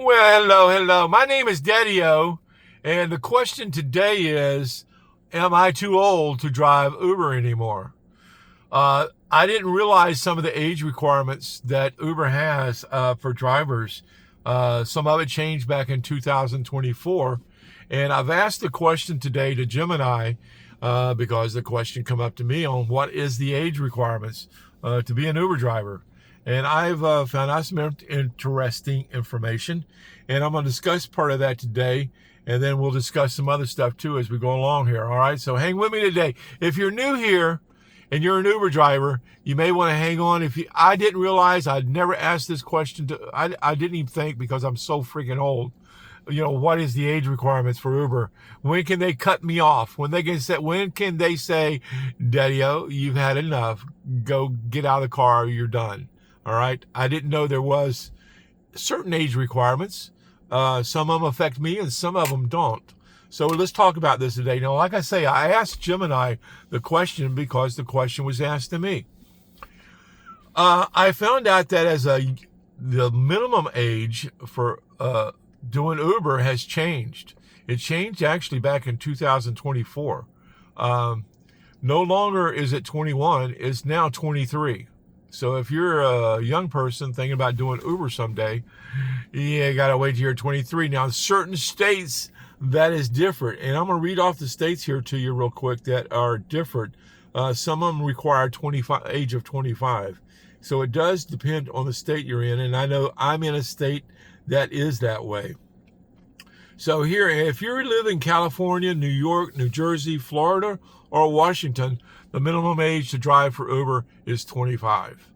Well, hello. My name is Daddy-O, and the question today is, am I too old to drive Uber anymore? I didn't realize some of the age requirements that Uber has for drivers. Some of it changed back in 2024. And I've asked the question today to Gemini because the question come up to me on what is the age requirements to be an Uber driver. And I've found out some interesting information. And I'm going to discuss part of that today. And then we'll discuss some other stuff too as we go along here. All right. So hang with me today. If you're new here and you're an Uber driver, you may want to hang on. I didn't realize, I'd never asked this question I didn't even think, because I'm so freaking old. What is the age requirements for Uber? When can they cut me off? When can they say, Daddy-O, you've had enough. Go get out of the car. You're done. All right. I didn't know there was certain age requirements. Some of them affect me and some of them don't. So let's talk about this today. Now, like I say, I asked Gemini the question because the question was asked to me. I found out that the minimum age for doing Uber has changed. It changed actually back in 2024. No longer is it 21, it's now 23. So if you're a young person thinking about doing Uber someday, you got to wait till you're 23. Now, in certain states, that is different. And I'm going to read off the states here to you real quick that are different. Some of them require age of 25. So it does depend on the state you're in. And I know I'm in a state that is that way. So here, if you live in California, New York, New Jersey, Florida, or Washington, the minimum age to drive for Uber is 25.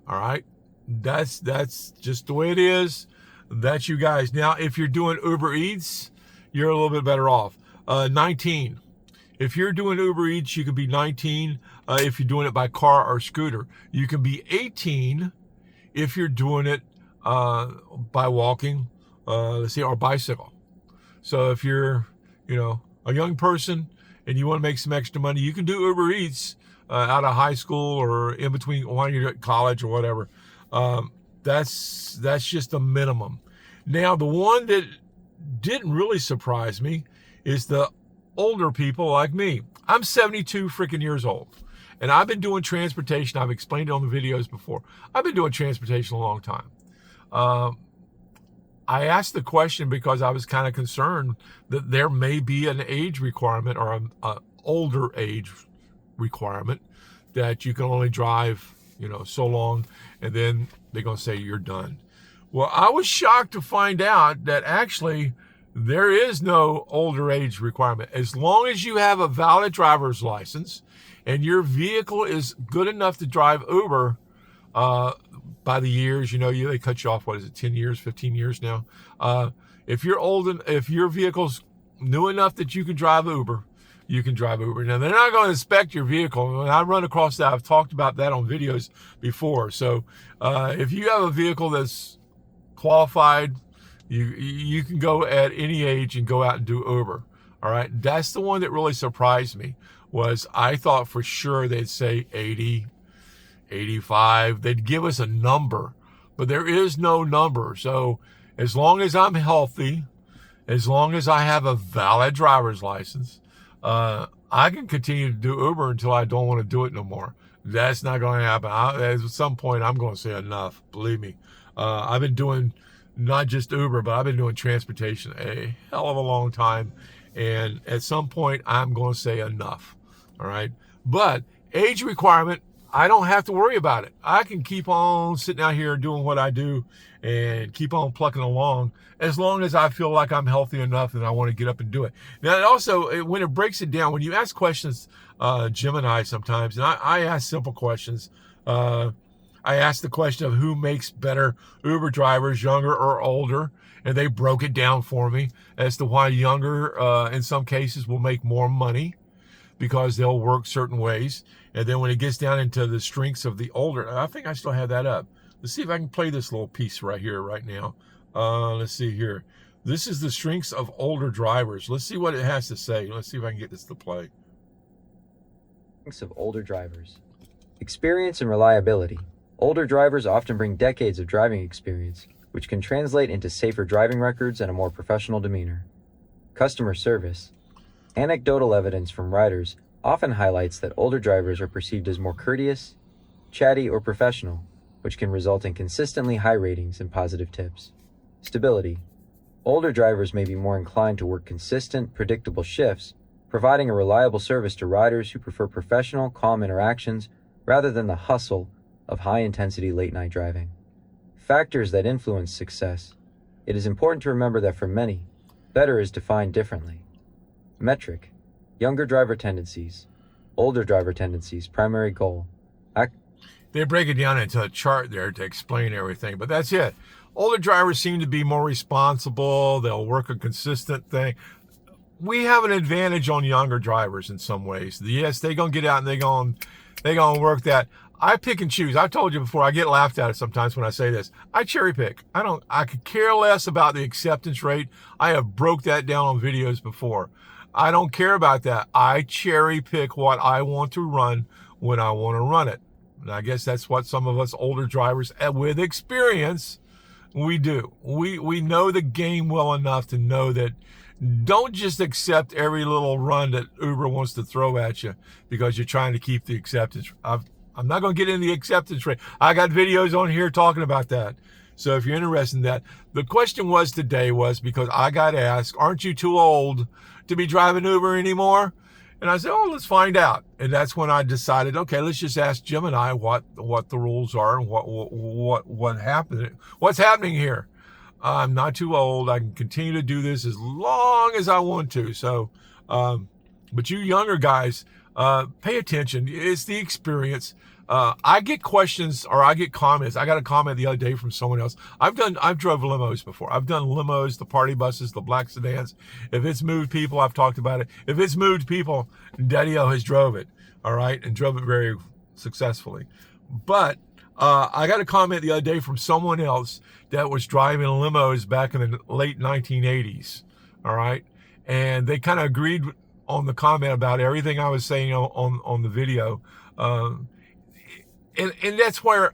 All right. That's just the way it is. That's you guys. Now, if you're doing Uber Eats, you're a little bit better off. 19. If you're doing Uber Eats, you can be 19 if you're doing it by car or scooter. You can be 18 if you're doing it by walking, or bicycle. So if you're, a young person and you want to make some extra money, you can do Uber Eats out of high school or in between when you're at college or whatever. That's just the minimum. Now, the one that didn't really surprise me is the older people like me. I'm 72 freaking years old, and I've been doing transportation. I've explained it on the videos before. I've been doing transportation a long time. I asked the question because I was kind of concerned that there may be an age requirement or an older age requirement that you can only drive, so long, and then they're going to say you're done. Well, I was shocked to find out that actually there is no older age requirement. As long as you have a valid driver's license and your vehicle is good enough to drive Uber, by the years, they cut you off, 10 years, 15 years now. If your vehicle's new enough that you can drive Uber, you can drive Uber. Now, they're not going to inspect your vehicle. When I run across that, I've talked about that on videos before. So if you have a vehicle that's qualified, you can go at any age and go out and do Uber. All right. That's the one that really surprised me. Was I thought for sure they'd say 80, 85. They'd give us a number, but there is no number. So as long as I'm healthy, as long as I have a valid driver's license, I can continue to do Uber until I don't want to do it no more. That's not going to happen. At some point, I'm going to say enough. Believe me. I've been doing not just Uber, but I've been doing transportation a hell of a long time. And at some point, I'm going to say enough. All right. But age requirement, I don't have to worry about it. I can keep on sitting out here doing what I do and keep on plucking along as long as I feel like I'm healthy enough and I want to get up and do it. Now, it also, when it breaks it down, when you ask questions, Gemini sometimes, and I ask simple questions. I asked the question of who makes better Uber drivers, younger or older, and they broke it down for me as to why younger, in some cases, will make more money because they'll work certain ways. And then when it gets down into the strengths of the older, I think I still have that up. Let's see if I can play this little piece right here, right now. Let's see here. This is the strengths of older drivers. Let's see what it has to say. Let's see if I can get this to play. Strengths of older drivers. Experience and reliability. Older drivers often bring decades of driving experience, which can translate into safer driving records and a more professional demeanor. Customer service. Anecdotal evidence from riders often highlights that older drivers are perceived as more courteous, chatty, or professional, which can result in consistently high ratings and positive tips. Stability. Older drivers may be more inclined to work consistent, predictable shifts, providing a reliable service to riders who prefer professional, calm interactions rather than the hustle of high-intensity late-night driving. Factors that influence success. It is important to remember that for many, better is defined differently. Metric. Younger driver tendencies. Older driver tendencies. Primary goal. They break it down into a chart there to explain everything, but that's it. Older drivers seem to be more responsible. They'll work a consistent thing. We have an advantage on younger drivers in some ways. Yes, they're going to get out and they're going to work that. I pick and choose. I've told you before, I get laughed at sometimes when I say this. I cherry pick. I could care less about the acceptance rate. I have broke that down on videos before. I don't care about that. I cherry pick what I want to run when I want to run it. And I guess that's what some of us older drivers with experience, we do. We know the game well enough to know that don't just accept every little run that Uber wants to throw at you because you're trying to keep the acceptance. I'm not going to get into the acceptance rate. I got videos on here talking about that. So if you're interested in that, the question today was because I got asked, aren't you too old to be driving Uber anymore? And I said, oh, let's find out. And that's when I decided, okay, let's just ask Gemini what the rules are and what happened, what's happening here. I'm not too old. I can continue to do this as long as I want to. So, but you younger guys, pay attention. It's the experience. I get questions or I get comments. I got a comment the other day from someone else. I've drove limos before. I've done limos, the party buses, the black sedans. If it's moved people, I've talked about it. If it's moved people, Daddy-O has drove it. All right. And drove it very successfully. But, I got a comment the other day from someone else that was driving limos back in the late 1980s. All right. And they kind of agreed on the comment about everything I was saying on the video. And that's where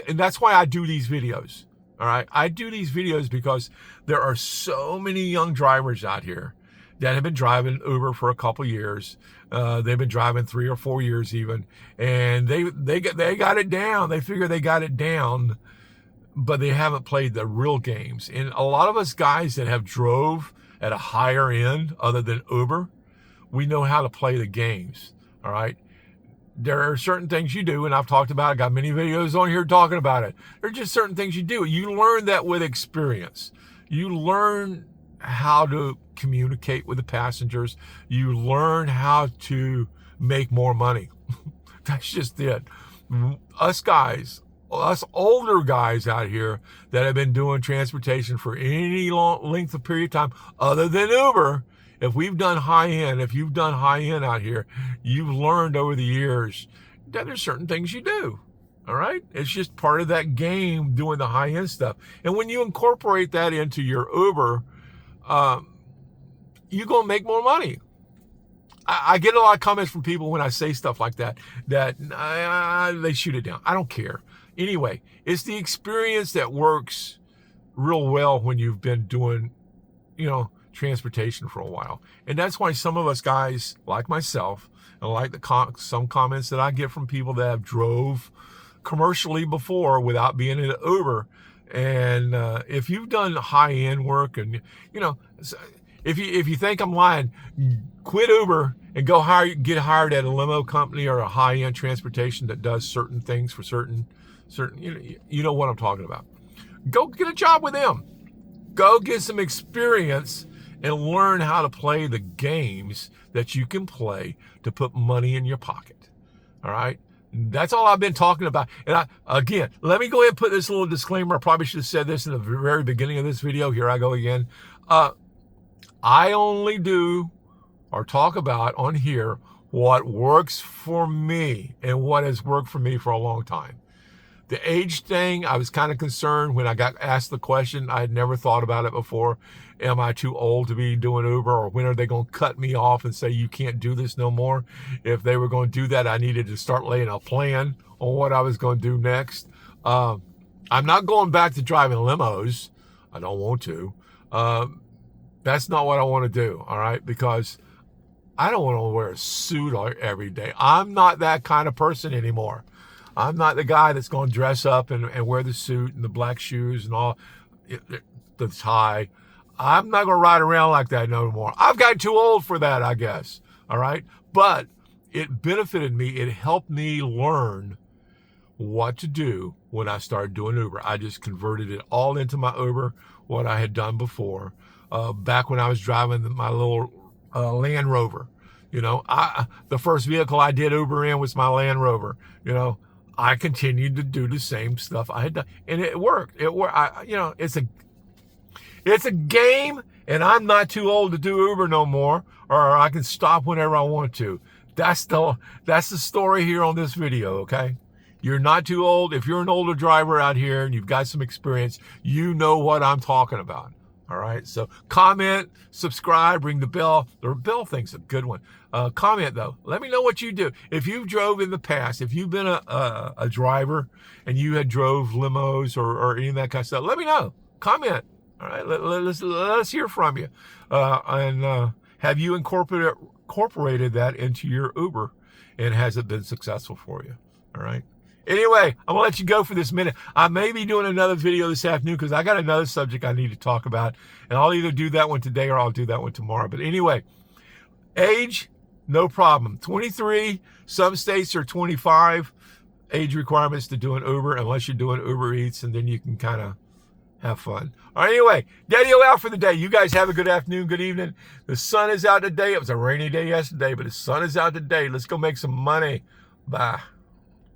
that's why I do these videos. All right. I do these videos because there are so many young drivers out here that have been driving Uber for a couple years. They've been driving 3 or 4 years even, and they got it down. They figure they got it down, but they haven't played the real games. And a lot of us guys that have drove at a higher end other than Uber, we know how to play the games. All right. There are certain things you do, and I've talked about it. I got many videos on here talking about it. There are just certain things you do. You learn that with experience. You learn how to communicate with the passengers. You learn how to make more money. That's just it. Us guys, us older guys out here that have been doing transportation for any long length of period of time other than Uber, if you've done high end out here, you've learned over the years that there's certain things you do. All right. It's just part of that game doing the high end stuff. And when you incorporate that into your Uber, you're going to make more money. I get a lot of comments from people when I say stuff like that they shoot it down. I don't care. Anyway, it's the experience that works real well when you've been doing, transportation for a while. And that's why some of us guys like myself and like some comments that I get from people that have drove commercially before without being in an Uber. And if you've done high end work and if you think I'm lying, quit Uber and get hired at a limo company or a high end transportation that does certain things for certain you know what I'm talking about. Go get a job with them. Go get some experience and learn how to play the games that you can play to put money in your pocket. All right. That's all I've been talking about. And again, let me go ahead and put this little disclaimer. I probably should have said this in the very beginning of this video. Here I go again. I only do or talk about on here what works for me and what has worked for me for a long time. The age thing, I was kind of concerned when I got asked the question. I had never thought about it before. Am I too old to be doing Uber, or when are they going to cut me off and say you can't do this no more? If they were going to do that, I needed to start laying a plan on what I was going to do next. I'm not going back to driving limos. I don't want to. That's not what I want to do, all right? Because I don't want to wear a suit every day. I'm not that kind of person anymore. I'm not the guy that's going to dress up and wear the suit and the black shoes and all, the tie. I'm not going to ride around like that no more. I've gotten too old for that, I guess, all right? But it benefited me. It helped me learn what to do when I started doing Uber. I just converted it all into my Uber, what I had done before. Back when I was driving my little Land Rover, the first vehicle I did Uber in was my Land Rover. I continued to do the same stuff I had done, and it worked. It worked. It's a game, and I'm not too old to do Uber no more, or I can stop whenever I want to. That's the story here on this video, okay? You're not too old. If you're an older driver out here and you've got some experience, you know what I'm talking about. All right. So comment, subscribe, ring the bell. The bell thing's a good one. Comment though. Let me know what you do. If you've drove in the past, if you've been a driver and you had drove limos or any of that kind of stuff, let me know. Comment. All right. Let's hear from you. And have you incorporated that into your Uber, and has it been successful for you? All right. Anyway, I'm going to let you go for this minute. I may be doing another video this afternoon because I got another subject I need to talk about. And I'll either do that one today or I'll do that one tomorrow. But anyway, age, no problem. 23, some states are 25 age requirements to do an Uber unless you're doing Uber Eats, and then you can kind of have fun. All right, anyway, Daddy-O out for the day. You guys have a good afternoon, good evening. The sun is out today. It was a rainy day yesterday, but the sun is out today. Let's go make some money. Bye.